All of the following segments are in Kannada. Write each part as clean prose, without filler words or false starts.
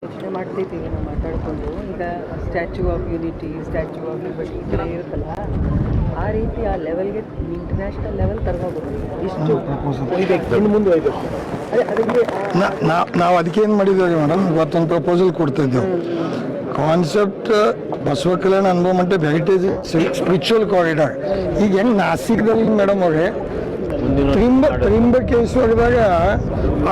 ಯೋಚನೆ ಮಾಡ್ತಿದ್ದೀವಿ ನಾವು ಮಾತಾಡಿಕೊಂಡು. ಈಗ statue of unity, statue of liberty ಈ ಥರ ಇರುತ್ತಲ್ಲ, ಆ ರೀತಿ ಆ ಲೆವೆಲ್ಗೆ ಇಂಟರ್ನ್ಯಾಷನಲ್ ಲೆವೆಲ್ ತರಬಹುದು. ಇಷ್ಟು ಇನ್ನು ಮುಂದೆ ಅದೇ ಅದಕ್ಕೆ ನಾವು ಅದಕ್ಕೆ ಏನು ಮಾಡಿದ್ದೇವೆ ಮೇಡಮ್, ಇವತ್ತೊಂದು ಪ್ರಪೋಸಲ್ ಕೊಡ್ತಾ ಇದ್ದೇವೆ. ಕಾನ್ಸೆಪ್ಟ್ ಬಸವ ಕಲ್ಯಾಣ ಎನ್ವೈರನ್ಮೆಂಟ್ ಹೆರಿಟೇಜ್ ಸ್ಪಿರಿಚುವಲ್ ಕಾರಿಡಾರ್. ಈಗ ಹೆಂಗೆ ನಾಸಿಕ್ದಲ್ಲಿ ಮೇಡಮ್ ಅವ್ರೆ ತ್ರಿಂಬಕೇಶ್ವರದಾಗ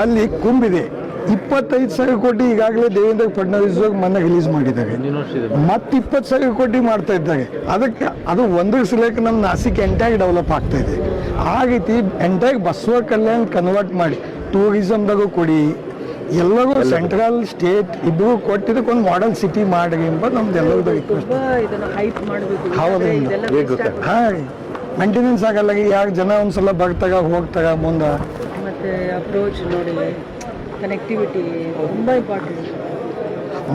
ಅಲ್ಲಿ ಕುಂಬಿದೆ 25,000 ಕೋಟಿ ಈಗಾಗಲೇ ದೇವೇಂದ್ರ ಫಡ್ನವೀಸ್ ಮೊನ್ನೆ ರಿಲೀಸ್ ಮಾಡಿದ್ದಾರೆ. ಮತ್ತೆ 20,000 ಕೋಟಿ ಮಾಡ್ತಾ ಇದ್ದಾರೆ. ಅದಕ್ಕೆ ಅದು ಒಂದ್ರ ಸಲಕ್ಕೆ ನಮ್ಮ ನಾಸಿಕ್ ಎಂಟಾಗಿ ಡೆವಲಪ್ ಆಗ್ತಾ ಇದೆ. ಆ ರೀತಿ ಎಂಟಾಗಿ ಬಸವ ಕಲ್ಯಾಣ ಕನ್ವರ್ಟ್ ಮಾಡಿ ಟೂರಿಸಮ್ದಾಗೂ ಕೊಡಿ, ಎಲ್ಲರೂ ಸೆಂಟ್ರಲ್ ಸ್ಟೇಟ್ ಇಬ್ಬರು ಕೊಟ್ಟಿದ್ದಕ್ಕೆ ಒಂದು ಮಾಡೆಲ್ ಸಿಟಿ ಮಾಡಿ ಎಂಬ ನಮ್ದು ಎಲ್ಲರದ್ದು ರಿಕ್ವೆಸ್ಟ್. ಹೌದು, ಹಾಂ, ಮೇಂಟೆನೆನ್ಸ್ ಆಗಲ್ಲ. ಯಾರು ಜನ ಒಂದ್ಸಲ ಬರ್ತಾಗ ಹೋಗ್ತಾಗ ಮುಂದೆ. ಮತ್ತೆ ಅಪ್ರೋಚ್ ನೋಡಿ, ಕನೆಕ್ಟಿವಿಟಿ ತುಂಬ ಇಂಪಾರ್ಟೆಂಟ್.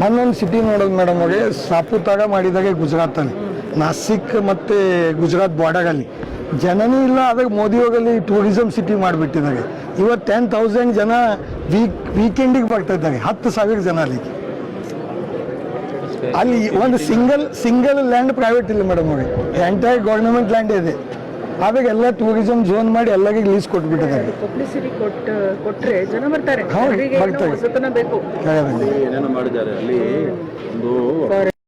ಮೊನ್ನೊಂದು ಸಿಟಿ ನೋಡೋದು ಮೇಡಮ್ ಅವ್ರಿಗೆ ಸಾಪುತಾಗ ಮಾಡಿದಾಗ ಗುಜರಾತಲ್ಲಿ, ನಾಸಿಕ್ ಮತ್ತು ಗುಜರಾತ್ ಬಾರ್ಡರಲ್ಲಿ ಜನನೂ ಇಲ್ಲ. ಅದಕ್ಕೆ ಮೋದಿ ಹೋಗಲ್ಲಿ ಟೂರಿಸಮ್ ಸಿಟಿ ಮಾಡಿಬಿಟ್ಟಿದ್ದಾರೆ. ಇವತ್ತು 10,000 ಜನ ವೀಕೆಂಡಿಗೆ ಬರ್ತಾ ಇದ್ದಾರೆ, 10,000 ಜನ ಅಲ್ಲಿ ಒಂದು ಸಿಂಗಲ್ ಲ್ಯಾಂಡ್ ಪ್ರೈವೇಟ್ ಇಲ್ಲ ಮೇಡಮ್ ಅವ್ರಿಗೆ, ಎಂಟೈರ್ ಗೌರ್ಮೆಂಟ್ ಲ್ಯಾಂಡ್ ಇದೆ. ಆವಾಗ ಎಲ್ಲ ಟೂರಿಸಮ್ ಝೋನ್ ಮಾಡಿ ಎಲ್ಲರಿಗೂ ಲೀಸ್ ಕೊಟ್ಬಿಟ್ಟಿದ್ದಾರೆ. ಪಬ್ಲಿಸಿಟಿ ಕೊಟ್ಟರೆ ಜನ ಬರ್ತಾರೆ. ಹೌದು, ಬರ್ತಾರೆ. ಬೇಕು ಏನೇನೋ ಮಾಡಿದ್ದಾರೆ ಅಲ್ಲಿ ಒಂದು